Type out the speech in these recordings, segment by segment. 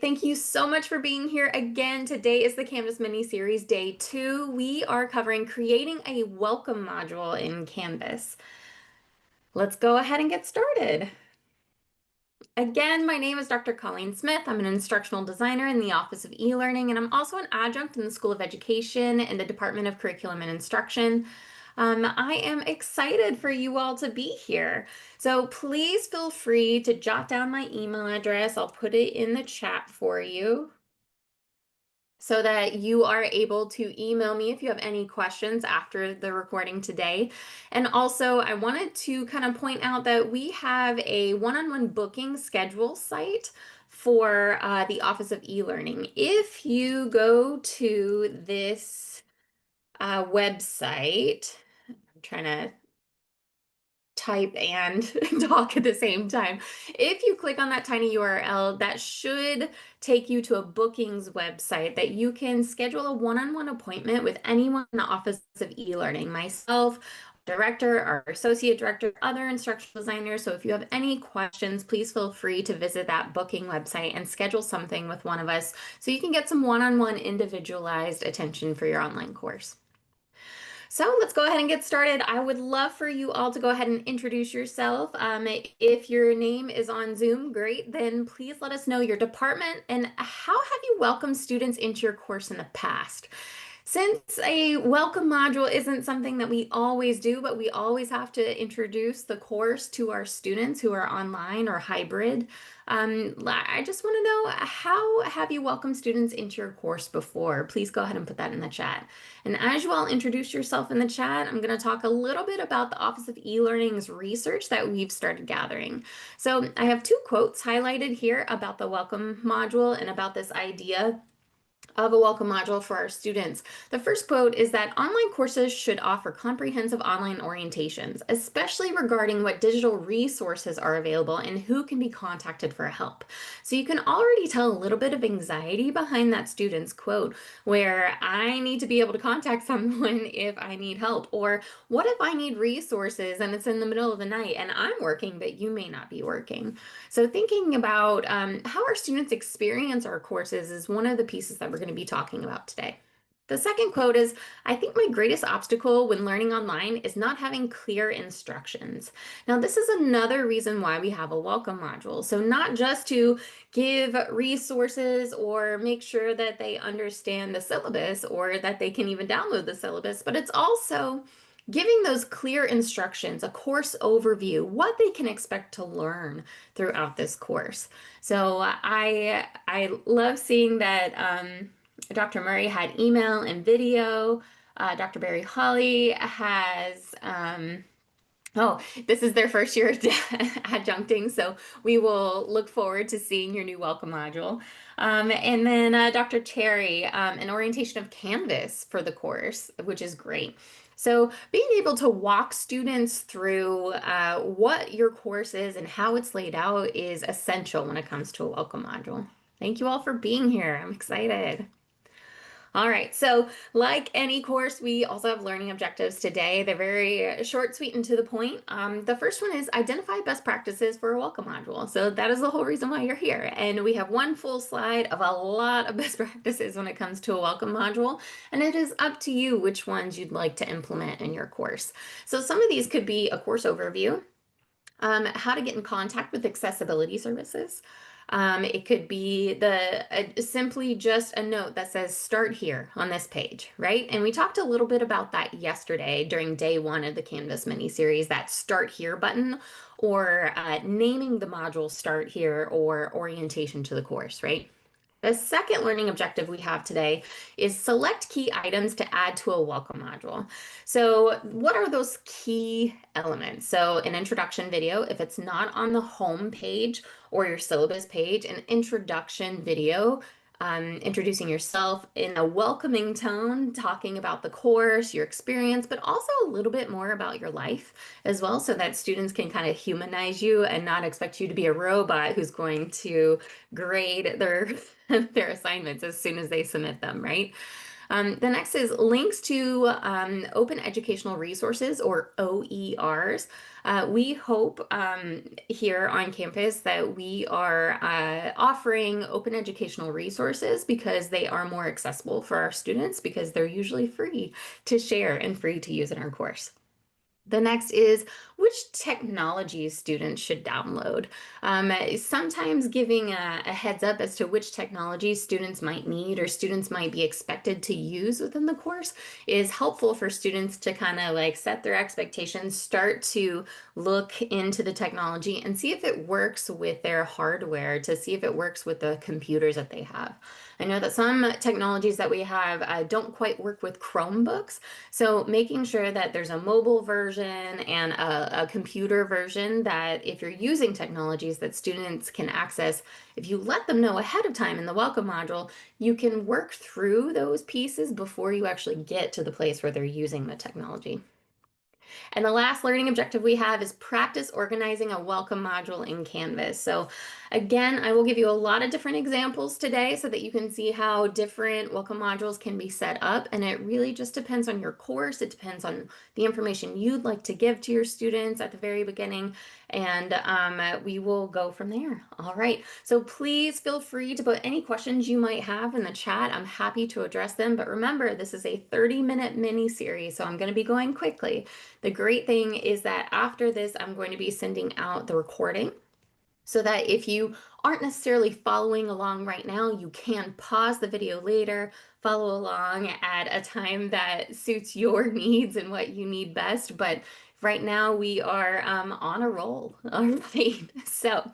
Thank you so much for being here again. Today is the Canvas mini series day 2. We are covering creating a welcome module in Canvas. Let's go ahead and get started. Again, my name is Dr. Colleen Smith. I'm an instructional designer in the Office of E-Learning, and I'm also an adjunct in the School of Education in the Department of Curriculum and Instruction. I am excited for you all to be here. So please feel free to jot down my email address. I'll put it in the chat for you, so that you are able to email me if you have any questions after the recording today. And also, I wanted to kind of point out that we have a one-on-one booking schedule site for the Office of E-Learning. If you go to this website, I'm trying to type and talk at the same time. If you click on that tiny URL, that should take you to a bookings website that you can schedule a one-on-one appointment with anyone in the Office of E-Learning, myself, director, our associate director, other instructional designers. So if you have any questions, please feel free to visit that booking website and schedule something with one of us so you can get some one-on-one individualized attention for your online course. So let's go ahead and get started. I would love for you all to go ahead and introduce yourself. If your name is on Zoom, great. Then please let us know your department and how have you welcomed students into your course in the past. Since a welcome module isn't something that we always do, but we always have to introduce the course to our students who are online or hybrid, I just want to know, how have you welcomed students into your course before? Please go ahead and put that in the chat. And as you all introduce yourself in the chat, I'm going to talk a little bit about the Office of E-Learning's research that we've started gathering. So I have two quotes highlighted here about the welcome module and about this idea of a welcome module for our students. The first quote is that online courses should offer comprehensive online orientations, especially regarding what digital resources are available and who can be contacted for help. So you can already tell a little bit of anxiety behind that student's quote, where I need to be able to contact someone if I need help, or what if I need resources and it's in the middle of the night and I'm working, but you may not be working. So thinking about how our students experience our courses is one of the pieces that we're going to be talking about today. The second quote is, I think my greatest obstacle when learning online is not having clear instructions. Now, this is another reason why we have a welcome module. So not just to give resources or make sure that they understand the syllabus or that they can even download the syllabus, but it's also giving those clear instructions, a course overview, what they can expect to learn throughout this course. So I love seeing that Dr. Murray had email and video. Dr. Barry Holly has oh, this is their first year adjuncting, so we will look forward to seeing your new welcome module. And then Dr. Terry, an orientation of Canvas for the course, which is great. So being able to walk students through what your course is and how it's laid out is essential when it comes to a welcome module. Thank you all for being here. I'm excited. All right, so like any course, we also have learning objectives today. They're very short, sweet, and to the point. The first one is identify best practices for a welcome module. So that is the whole reason why you're here. And we have one full slide of a lot of best practices when it comes to a welcome module. And it is up to you which ones you'd like to implement in your course. So some of these could be a course overview, how to get in contact with accessibility services. It could be simply just a note that says start here on this page, right? And we talked a little bit about that yesterday during day 1 of the Canvas mini series, that start here button, or naming the module start here, or orientation to the course, right? The second learning objective we have today is select key items to add to a welcome module. So what are those key elements? So an introduction video, if it's not on the home page or your syllabus page, an introduction video, introducing yourself in a welcoming tone, talking about the course, your experience, but also a little bit more about your life as well, so that students can kind of humanize you and not expect you to be a robot who's going to grade their their assignments as soon as they submit them, right? The next is links to open educational resources, or OERs. We hope here on campus that we are offering open educational resources because they are more accessible for our students because they're usually free to share and free to use in our course. The next is which technologies students should download. Sometimes giving a heads up as to which technologies students might need or students might be expected to use within the course is helpful for students to kind of like set their expectations, start to look into the technology and see if it works with their hardware, to see if it works with the computers that they have. I know that some technologies that we have don't quite work with Chromebooks, so making sure that there's a mobile version and a computer version that if you're using technologies that students can access, if you let them know ahead of time in the welcome module, you can work through those pieces before you actually get to the place where they're using the technology. And the last learning objective we have is practice organizing a welcome module in Canvas. So again, I will give you a lot of different examples today so that you can see how different welcome modules can be set up. And it really just depends on your course. It depends on the information you'd like to give to your students at the very beginning. And we will go from there. All right. So please feel free to put any questions you might have in the chat. I'm happy to address them. But remember, this is a 30-minute mini series, so I'm going to be going quickly. The great thing is that after this, I'm going to be sending out the recording so that if you aren't necessarily following along right now, you can pause the video later, follow along at a time that suits your needs and what you need best. But right now we are on a roll. All right. So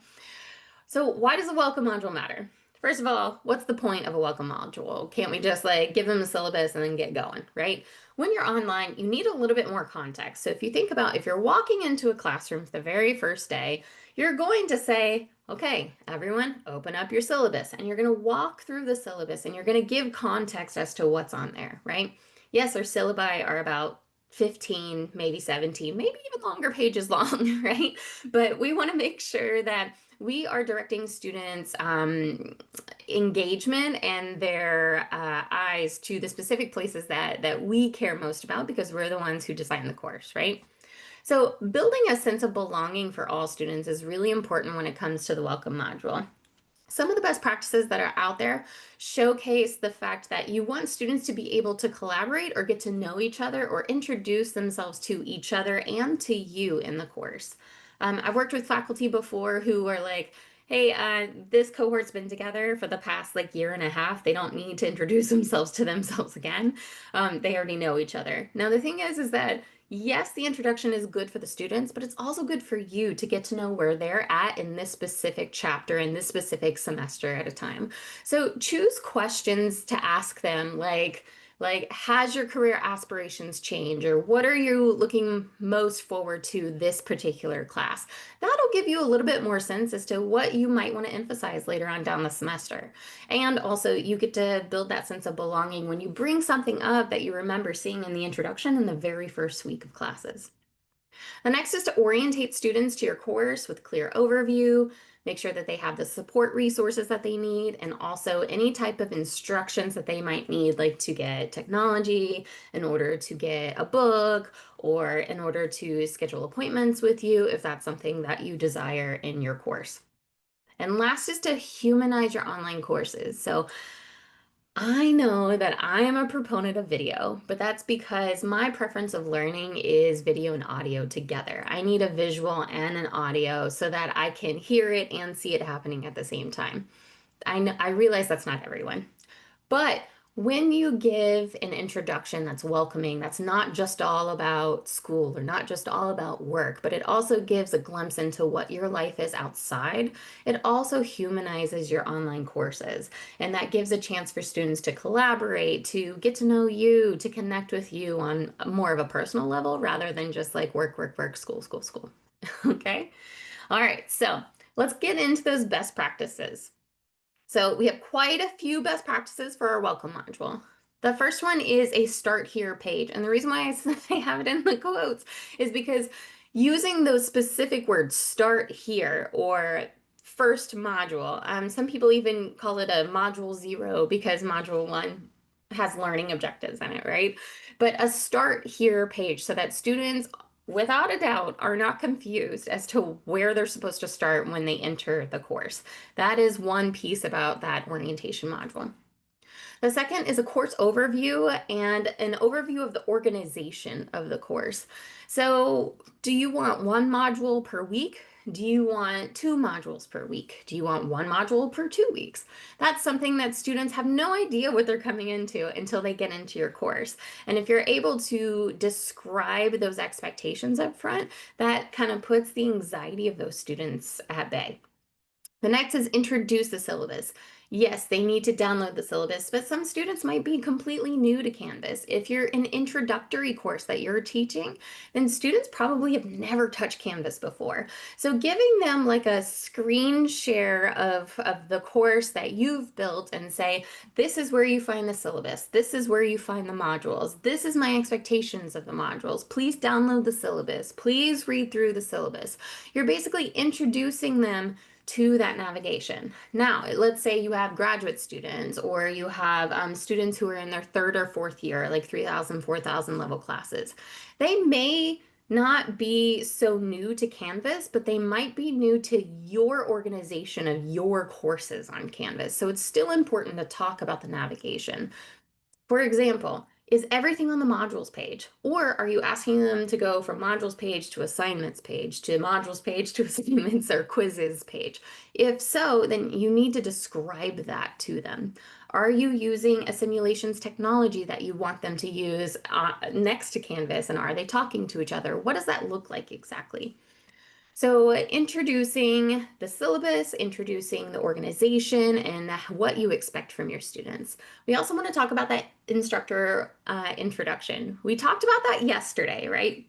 why does a welcome module matter? First of all, what's the point of a welcome module? Can't we just like give them a syllabus and then get going, right? When you're online, you need a little bit more context. So if you think about if you're walking into a classroom for the very first day, you're going to say, okay, everyone, open up your syllabus. And you're going to walk through the syllabus and you're going to give context as to what's on there, right? Yes, our syllabi are about 15, maybe 17, maybe even longer pages long, right? But we want to make sure that we are directing students' engagement and their eyes to the specific places that we care most about because we're the ones who design the course, right? So building a sense of belonging for all students is really important when it comes to the welcome module. Some of the best practices that are out there showcase the fact that you want students to be able to collaborate or get to know each other or introduce themselves to each other and to you in the course. I've worked with faculty before who are like, hey, this cohort's been together for the past like year and a half. They don't need to introduce themselves to themselves again. They already know each other. Now, the thing is that yes, the introduction is good for the students, but it's also good for you to get to know where they're at in this specific chapter, in this specific semester at a time. So choose questions to ask them like has your career aspirations changed, or what are you looking most forward to this particular class? That'll give you a little bit more sense as to what you might want to emphasize later on down the semester. And also you get to build that sense of belonging when you bring something up that you remember seeing in the introduction in the very first week of classes. The next is to orientate students to your course with clear overview, make sure that they have the support resources that they need, and also any type of instructions that they might need, like to get technology, in order to get a book, or in order to schedule appointments with you if that's something that you desire in your course. And last is to humanize your online courses. So I know that I am a proponent of video, but that's because my preference of learning is video and audio together. I need a visual and an audio so that I can hear it and see it happening at the same time. I realize that's not everyone. But when you give an introduction that's welcoming, that's not just all about school or not just all about work, but it also gives a glimpse into what your life is outside, it also humanizes your online courses. And that gives a chance for students to collaborate, to get to know you, to connect with you on more of a personal level rather than just like work, work, work, school, school, school. Okay? All right, so let's get into those best practices. So we have quite a few best practices for our welcome module. The first one is a start here page. And the reason why I have it in the quotes is because using those specific words, start here or first module, some people even call it a module 0 because module 1 has learning objectives in it, right? But a start here page so that students, without a doubt, are not confused as to where they're supposed to start when they enter the course. That is one piece about that orientation module. The second is a course overview and an overview of the organization of the course. So, do you want one module per week? Do you want two modules per week? Do you want one module per 2 weeks? That's something that students have no idea what they're coming into until they get into your course. And if you're able to describe those expectations up front, that kind of puts the anxiety of those students at bay. The next is introduce the syllabus. Yes, they need to download the syllabus, but some students might be completely new to Canvas. If you're an introductory course that you're teaching, then students probably have never touched Canvas before. So giving them like a screen share of the course that you've built and say, this is where you find the syllabus. This is where you find the modules. This is my expectations of the modules. Please download the syllabus. Please read through the syllabus. You're basically introducing them to that navigation. Now, let's say you have graduate students or you have students who are in their third or fourth year, like 3,000, 4,000 level classes. They may not be so new to Canvas, but they might be new to your organization of your courses on Canvas. So it's still important to talk about the navigation. For example, is everything on the modules page? Or are you asking them to go from modules page to assignments page to modules page to assignments or quizzes page? If so, then you need to describe that to them. Are you using a simulations technology that you want them to use next to Canvas? And are they talking to each other? What does that look like exactly? So, introducing the syllabus, introducing the organization, and what you expect from your students. We also want to talk about that instructor introduction. We talked about that yesterday, right?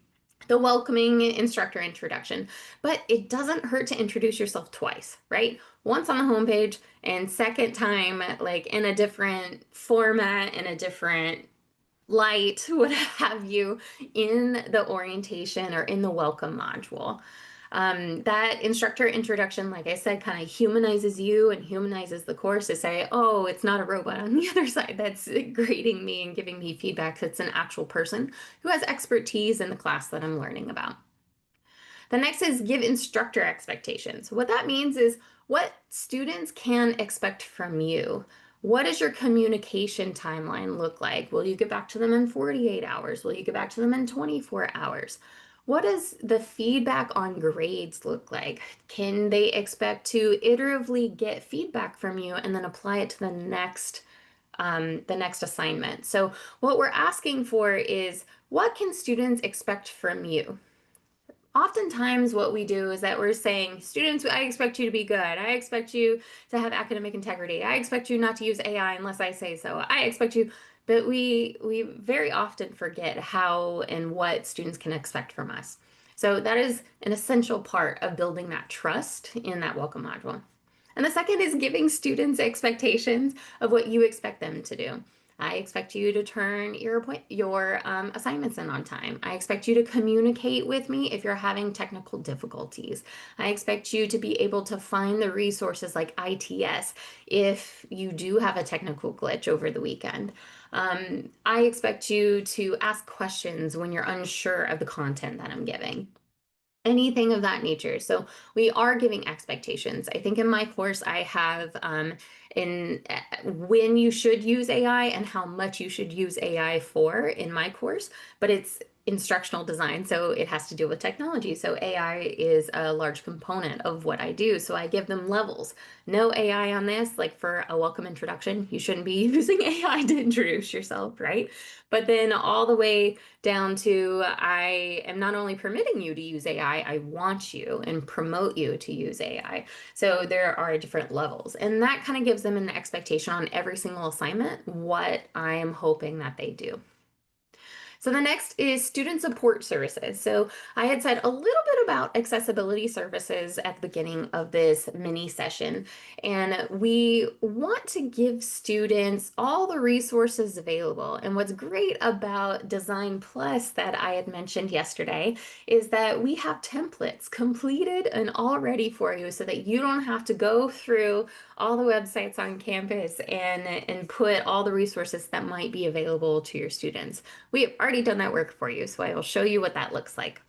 The welcoming instructor introduction, but it doesn't hurt to introduce yourself twice, right? Once on the homepage and second time, like in a different format, in a different light, what have you, in the orientation or in the welcome module. That instructor introduction, like I said, kind of humanizes you and humanizes the course to say, oh, it's not a robot on the other side that's grading me and giving me feedback. It's an actual person who has expertise in the class that I'm learning about. The next is give instructor expectations. What that means is what students can expect from you. What does your communication timeline look like? Will you get back to them in 48 hours? Will you get back to them in 24 hours? What does the feedback on grades look like? Can they expect to iteratively get feedback from you and then apply it to the next assignment? So what we're asking for is what can students expect from you? Oftentimes what we do is that we're saying, students, I expect you to be good. I expect you to have academic integrity. I expect you not to use AI unless I say so. I expect you, but we very often forget how and what students can expect from us. So that is an essential part of building that trust in that welcome module. And the second is giving students expectations of what you expect them to do. I expect you to turn your assignments in on time. I expect you to communicate with me if you're having technical difficulties. I expect you to be able to find the resources like ITS if you do have a technical glitch over the weekend. I expect you to ask questions when you're unsure of the content that I'm giving. Anything of that nature. So we are giving expectations. I think in my course I have in when you should use AI and how much you should use AI for in my course, but it's instructional design, so it has to deal with technology. So AI is a large component of what I do. So I give them levels. No AI on this, like for a welcome introduction, you shouldn't be using AI to introduce yourself, right? But then all the way down to I am not only permitting you to use AI, I want you and promote you to use AI. So there are different levels, and that kind of gives them an expectation on every single assignment, what I am hoping that they do. So the next is student support services. So I had said a little bit about accessibility services at the beginning of this mini session, and we want to give students all the resources available. And what's great about Design Plus that I had mentioned yesterday is that we have templates completed and all ready for you so that you don't have to go through all the websites on campus and put all the resources that might be available to your students. We have already done that work for you, so I will show you what that looks like.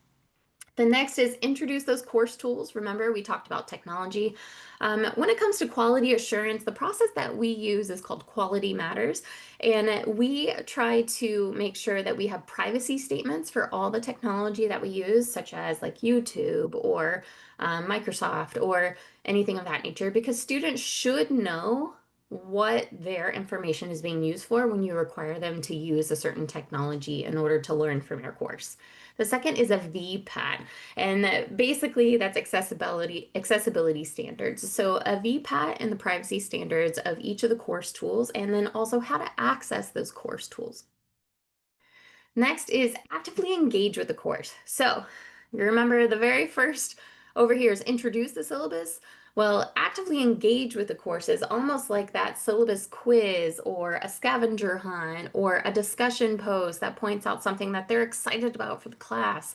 The next is introduce those course tools. Remember, we talked about technology. When it comes to quality assurance, the process that we use is called Quality Matters. And we try to make sure that we have privacy statements for all the technology that we use, such as like YouTube or Microsoft or anything of that nature, because students should know what their information is being used for when you require them to use a certain technology in order to learn from your course. The second is a VPAT, and basically that's accessibility standards. So a VPAT and the privacy standards of each of the course tools, and then also how to access those course tools. Next is actively engage with the course. So you remember the very first over here is introduce the syllabus. Well, actively engage with the course is almost like that syllabus quiz or a scavenger hunt or a discussion post that points out something that they're excited about for the class.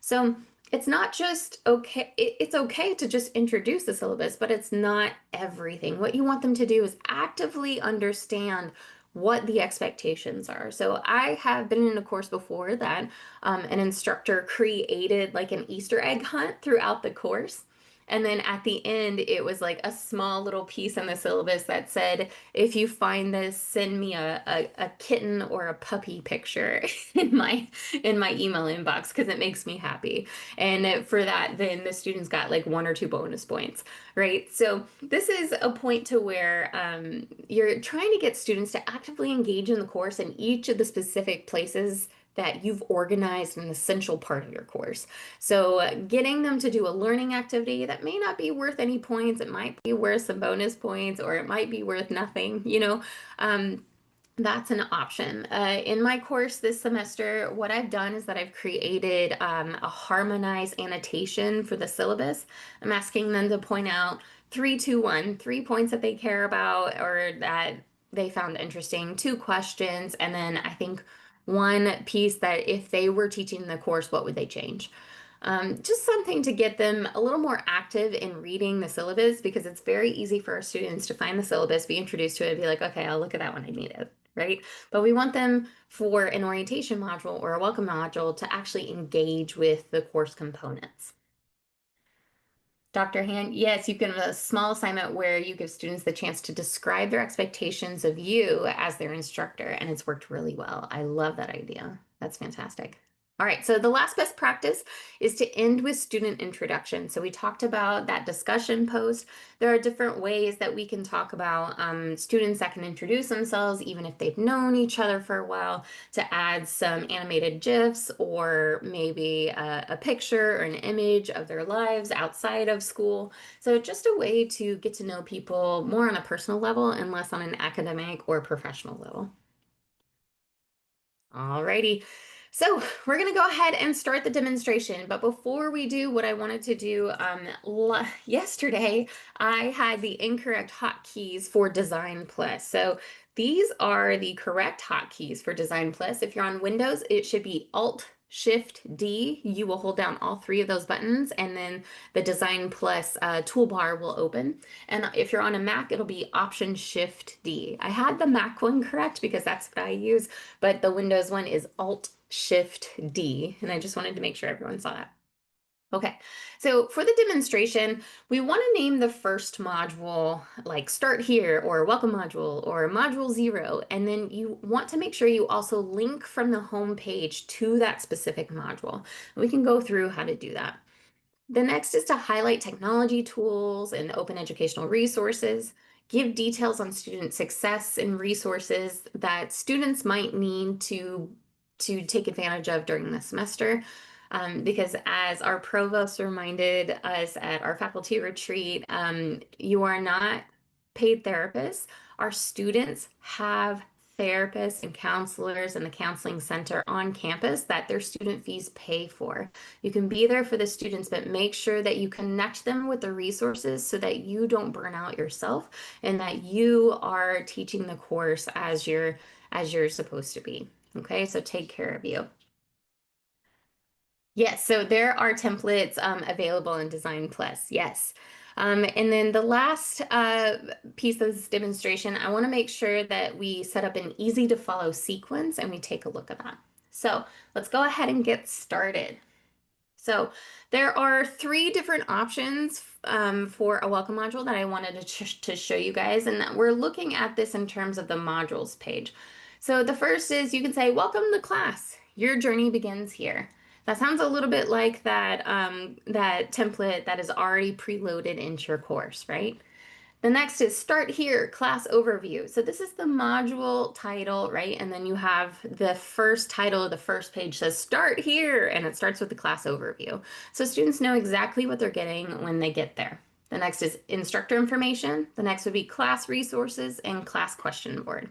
So it's not just okay, it's okay to just introduce the syllabus, but it's not everything. What you want them to do is actively understand what the expectations are. So I have been in a course before that an instructor created like an Easter egg hunt throughout the course. And then at the end, it was like a small little piece in the syllabus that said, if you find this, send me a kitten or a puppy picture in my email inbox because it makes me happy. And for that, then the students got like 1 or 2 bonus points, right? So this is a point to where you're trying to get students to actively engage in the course in each of the specific places that you've organized an essential part of your course. So getting them to do a learning activity that may not be worth any points, it might be worth some bonus points, or it might be worth nothing, um, that's an option. In my course this semester, what I've done is that I've created a harmonized annotation for the syllabus. I'm asking them to point out 3, 2, 1, 3 points that they care about or that they found interesting, 2 questions, and then I think one piece that if they were teaching the course, what would they change? Just something to get them a little more active in reading the syllabus because it's very easy for our students to find the syllabus, be introduced to it, and be like, okay, I'll look at that when I need it, right? But we want them for an orientation module or a welcome module to actually engage with the course components. Dr. Hand, yes, you can have a small assignment where you give students the chance to describe their expectations of you as their instructor, and it's worked really well. I love that idea. That's fantastic. All right, so the last best practice is to end with student introduction. So we talked about that discussion post. There are different ways that we can talk about students that can introduce themselves, even if they've known each other for a while, to add some animated GIFs or maybe a picture or an image of their lives outside of school. So just a way to get to know people more on a personal level and less on an academic or professional level. Alrighty. So we're going to go ahead and start the demonstration. But before we do what I wanted to do, yesterday I had the incorrect hotkeys for Design Plus. So these are the correct hotkeys for Design Plus. If you're on Windows, it should be Alt Shift D. You will hold down all 3 of those buttons, and then the Design Plus toolbar will open. And if you're on a Mac, it'll be Option Shift D. I had the Mac one correct because that's what I use, but the Windows one is Alt Shift D, and I just wanted to make sure everyone saw that. Okay, so for the demonstration, we want to name the first module like Start Here or Welcome Module or Module 0, and then you want to make sure you also link from the home page to that specific module. We can go through how to do that. The next is to highlight technology tools and open educational resources, give details on student success and resources that students might need to take advantage of during the semester. Because as our provost reminded us at our faculty retreat, you are not paid therapists. Our students have therapists and counselors in the counseling center on campus that their student fees pay for. You can be there for the students, but make sure that you connect them with the resources so that you don't burn out yourself and that you are teaching the course as you're supposed to be. Okay, so take care of you. Yes, so there are templates available in Design Plus. Yes. And then the last piece of this demonstration, I want to make sure that we set up an easy to follow sequence and we take a look at that. So let's go ahead and get started. So there are three different options for a welcome module that I wanted to show you guys, and that we're looking at this in terms of the modules page. So the first is you can say, welcome to class. Your journey begins here. That sounds a little bit like that template that is already preloaded into your course, right? The next is start here, class overview. So this is the module title, right? And then you have the first title of the first page says start here, and it starts with the class overview. So students know exactly what they're getting when they get there. The next is instructor information. The next would be class resources and class question board.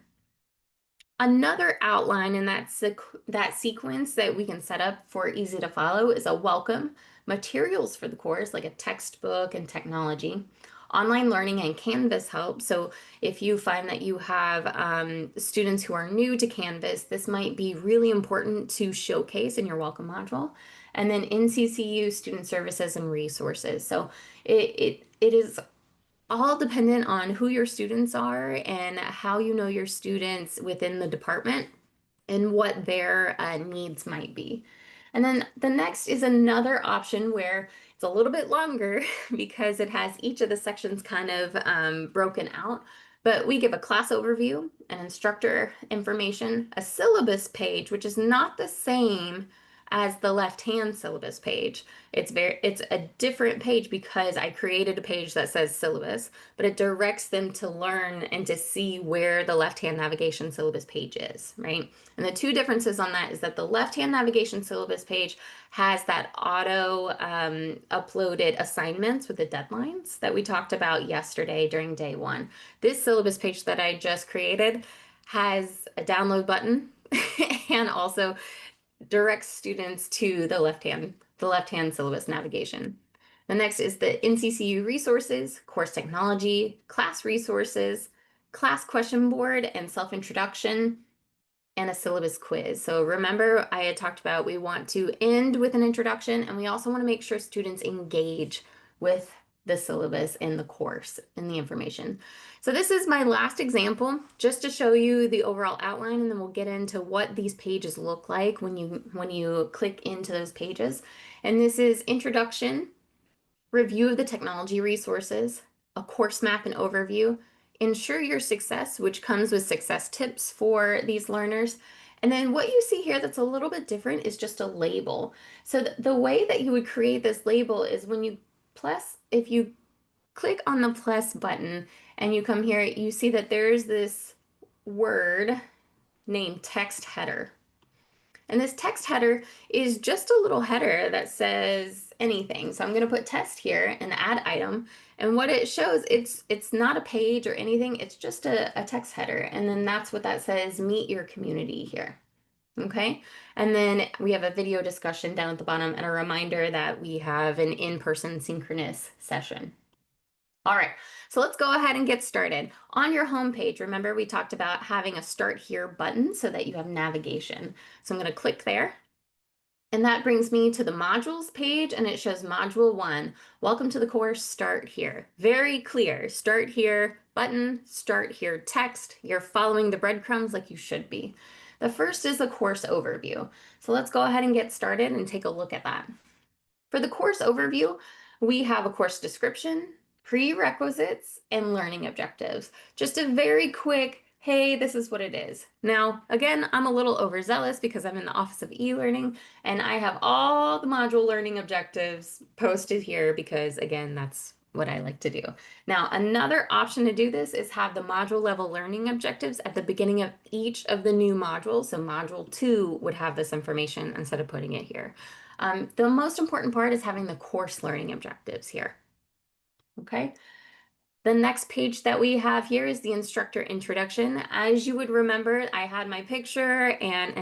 Another outline in that sequence that we can set up for easy to follow is a welcome, materials for the course, like a textbook and technology, online learning and Canvas help. So if you find that you have students who are new to Canvas, this might be really important to showcase in your welcome module. And then NCCU student services and resources. So it is all dependent on who your students are and how you know your students within the department and what their needs might be. And then the next is another option where it's a little bit longer because it has each of the sections kind of broken out. But we give a class overview, an instructor information, a syllabus page, which is not the same as the left-hand syllabus page. It's a different page because I created a page that says syllabus, but it directs them to learn and to see where the left-hand navigation syllabus page is, right? And the two differences on that is that the left-hand navigation syllabus page has that auto uploaded assignments with the deadlines that we talked about yesterday during day one. This syllabus page that I just created has a download button and also directs students to the left-hand syllabus navigation. The next is the NCCU resources, course technology, class resources, class question board, and self-introduction, and a syllabus quiz. So remember, I had talked about we want to end with an introduction, and we also want to make sure students engage with the syllabus and the course and the information. So this is my last example, just to show you the overall outline, and then we'll get into what these pages look like when you click into those pages. And this is introduction, review of the technology resources, a course map and overview, ensure your success, which comes with success tips for these learners. And then what you see here that's a little bit different is just a label. So the way that you would create this label is when you if you click on the plus button and you come here, you see that there's this word named text header. And this text header is just a little header that says anything. So I'm going to put test here and add item. And what it shows, it's not a page or anything. It's just a text header. And then that's what that says, meet your community here. Okay. And then we have a video discussion down at the bottom and a reminder that we have an in-person synchronous session. All right, so let's go ahead and get started. On your home page, remember we talked about having a start here button so that you have navigation. So I'm going to click there. And that brings me to the modules page, and it shows module 1. Welcome to the course, start here. Very clear, start here button, start here text. You're following the breadcrumbs like you should be. The first is the course overview. So let's go ahead and get started and take a look at that. For the course overview, we have a course description, prerequisites, and learning objectives. Just a very quick, hey, this is what it is. Now, again, I'm a little overzealous because I'm in the Office of E-Learning, and I have all the module learning objectives posted here because, again, that's what I like to do. Now, another option to do this is have the module level learning objectives at the beginning of each of the new modules. So module 2 would have this information instead of putting it here. The most important part is having the course learning objectives here. Okay. The next page that we have here is the instructor introduction. As you would remember, I had my picture and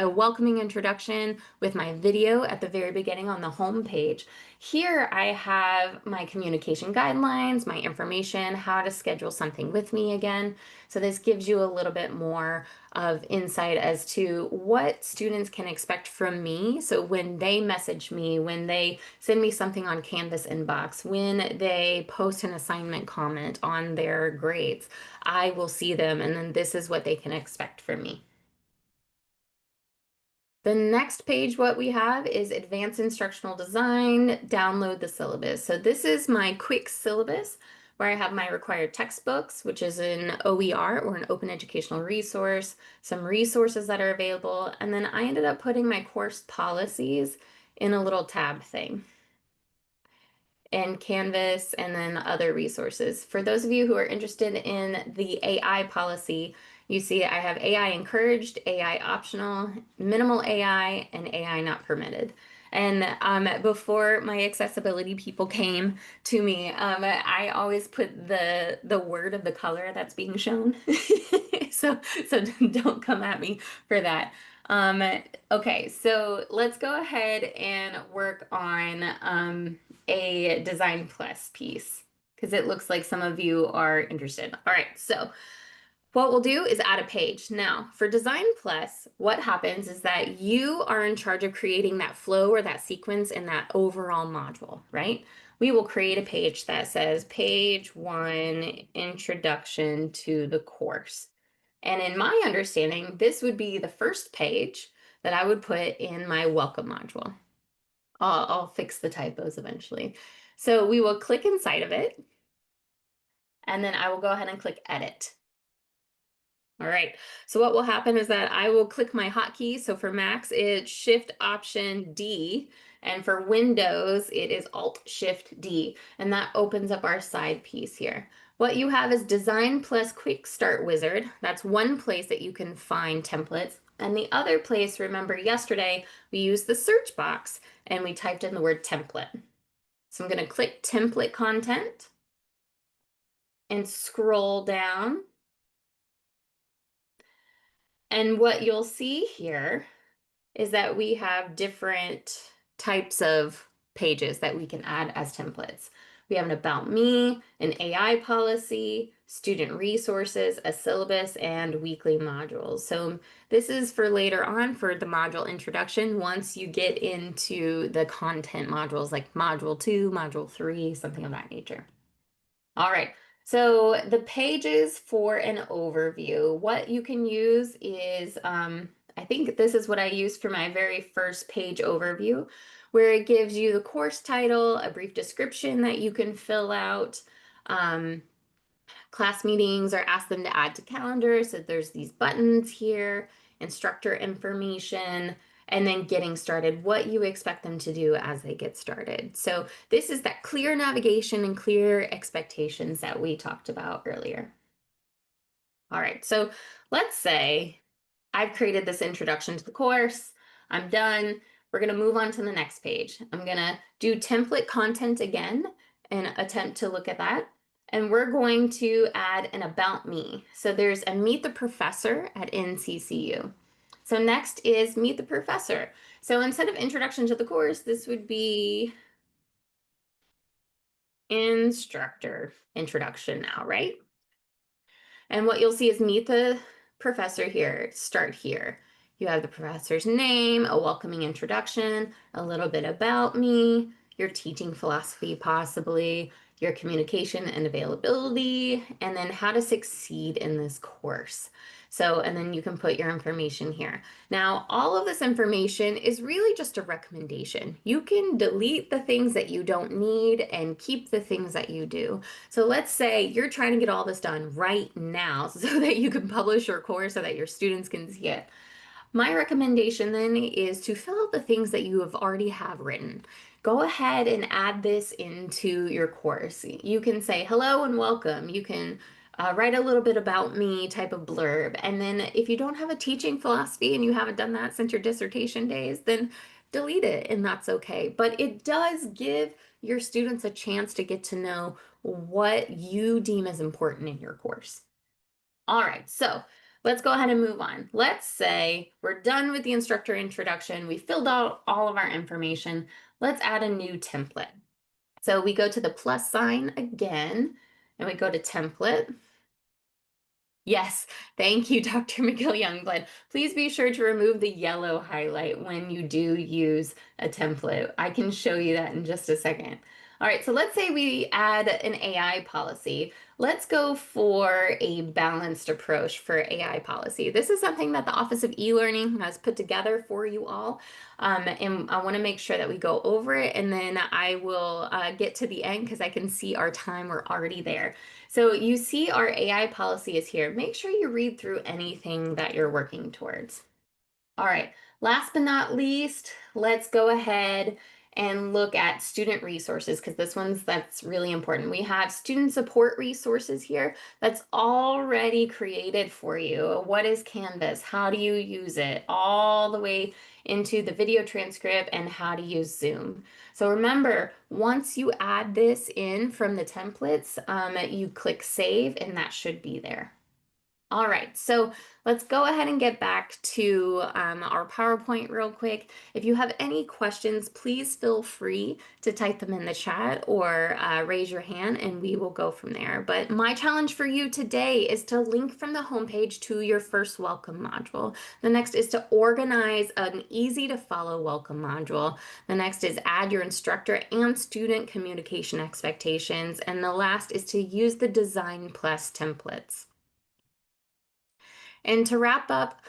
a welcoming introduction with my video at the very beginning on the home page. Here I have my communication guidelines, my information, how to schedule something with me again. So this gives you a little bit more of insight as to what students can expect from me. So when they message me, when they send me something on Canvas inbox, when they post an assignment comment on their grades, I will see them, and then this is what they can expect from me. The next page, what we have is Advanced Instructional Design, download the syllabus. So this is my quick syllabus where I have my required textbooks, which is an OER or an open educational resource, some resources that are available, and then I ended up putting my course policies in a little tab thing and Canvas, and then other resources. For those of you who are interested in the AI policy, you see I have AI encouraged, AI optional, minimal AI, and AI not permitted. And before my accessibility people came to me, I always put the word of the color that's being shown. So so don't come at me for that. Um, okay, so let's go ahead and work on a Design Plus piece because it looks like some of you are interested. All right, so what we'll do is add a page. Now, for Design Plus, what happens is that you are in charge of creating that flow or that sequence in that overall module, right? We will create a page that says page 1, introduction to the course. And in my understanding, this would be the first page that I would put in my welcome module. I'll fix the typos eventually. So we will click inside of it, and then I will go ahead and click edit. All right, so what will happen is that I will click my hotkey. So for Macs, it's Shift Option D, and for Windows, it is Alt Shift D, and that opens up our side piece here. What you have is Design Plus Quick Start Wizard. That's one place that you can find templates. And the other place, remember yesterday, we used the search box and we typed in the word template. So I'm going to click template content and scroll down. And what you'll see here is that we have different types of pages that we can add as templates. We have an about me, an AI policy, student resources, a syllabus, and weekly modules. So this is for later on for the module introduction once you get into the content modules like module 2, module 3, something of that nature. All right. So the pages for an overview, what you can use is, I think this is what I used for my very first page overview, where it gives you the course title, a brief description that you can fill out, class meetings or ask them to add to calendar. So there's these buttons here, instructor information, and then getting started, what you expect them to do as they get started. So this is that clear navigation and clear expectations that we talked about earlier. All right, so let's say I've created this introduction to the course. I'm done. We're going to move on to the next page. I'm going to do template content again and attempt to look at that. And we're going to add an about me. So there's a meet the professor at NCCU. So next is meet the professor. So instead of introduction to the course, this would be instructor introduction now, right? And what you'll see is meet the professor here, start here. You have the professor's name, a welcoming introduction, a little bit about me, your teaching philosophy possibly, your communication and availability, and then how to succeed in this course. So, and then you can put your information here. Now, all of this information is really just a recommendation. You can delete the things that you don't need and keep the things that you do. So let's say you're trying to get all this done right now so that you can publish your course so that your students can see it. My recommendation then is to fill out the things that you have already have written. Go ahead and add this into your course. You can say hello and welcome. You can write a little bit about me type of blurb. And then if you don't have a teaching philosophy and you haven't done that since your dissertation days, then delete it and that's okay. But it does give your students a chance to get to know what you deem as important in your course. All right, so let's go ahead and move on. Let's say we're done with the instructor introduction. We filled out all of our information. Let's add a new template. So we go to the plus sign again, and we go to template. Yes, thank you, Dr. McGill Youngblood. Please be sure to remove the yellow highlight when you do use a template. I can show you that in just a second. All right, so let's say we add an AI policy. Let's go for a balanced approach for AI policy. This is something that the Office of E-Learning has put together for you all. And I want to make sure that we go over it, and then I will get to the end because I can see our time. We're already there. So you see our AI policy is here. Make sure you read through anything that you're working towards. All right, last but not least, let's go ahead and look at student resources because that's really important. We have student support resources here that's already created for you. What is Canvas? How do you use it? All the way into the video transcript and how to use Zoom. So remember, once you add this in from the templates, you click save and that should be there. All right, so let's go ahead and get back to our PowerPoint real quick. If you have any questions, please feel free to type them in the chat or raise your hand and we will go from there. But my challenge for you today is to link from the homepage to your first welcome module. The next is to organize an easy to follow welcome module. The next is add your instructor and student communication expectations. And the last is to use the Design Plus templates. And to wrap up,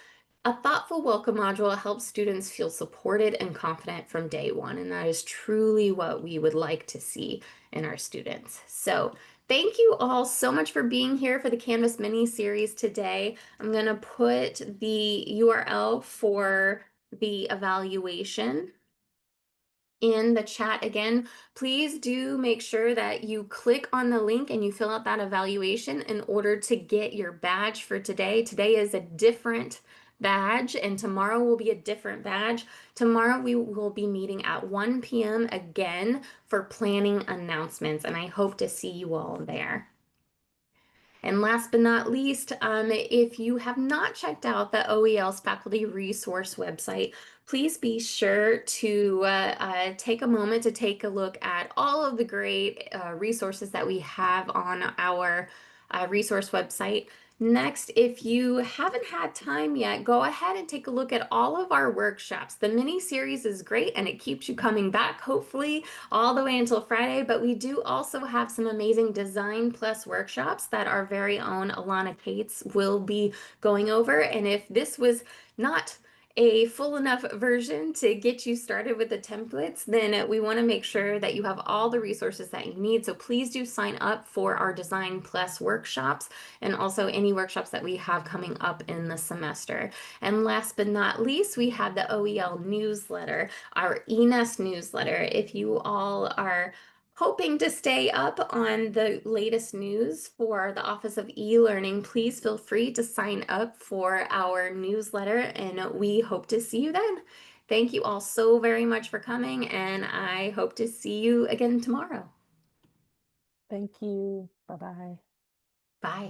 a thoughtful welcome module helps students feel supported and confident from day one, and that is truly what we would like to see in our students. So thank you all so much for being here for the Canvas mini series today. I'm going to put the URL for the evaluation in the chat again. Please do make sure that you click on the link and you fill out that evaluation in order to get your badge for today. Today is a different badge and tomorrow will be a different badge. Tomorrow we will be meeting at 1 p.m. again for planning announcements, and I hope to see you all there. And last but not least, if you have not checked out the OEL's faculty resource website, please be sure to take a moment to take a look at all of the great resources that we have on our resource website. Next, if you haven't had time yet, go ahead and take a look at all of our workshops. The mini series is great and it keeps you coming back, hopefully, all the way until Friday, but we do also have some amazing Design Plus workshops that our very own Alana Cates will be going over. And if this was not a full enough version to get you started with the templates, then we want to make sure that you have all the resources that you need. So please do sign up for our Design Plus workshops and also any workshops that we have coming up in the semester. And last but not least, we have the OEL newsletter, our eNest newsletter. If you all are hoping to stay up on the latest news for the Office of E-Learning, please feel free to sign up for our newsletter and we hope to see you then. Thank you all so very much for coming and I hope to see you again tomorrow. Thank you. Bye-bye. Bye.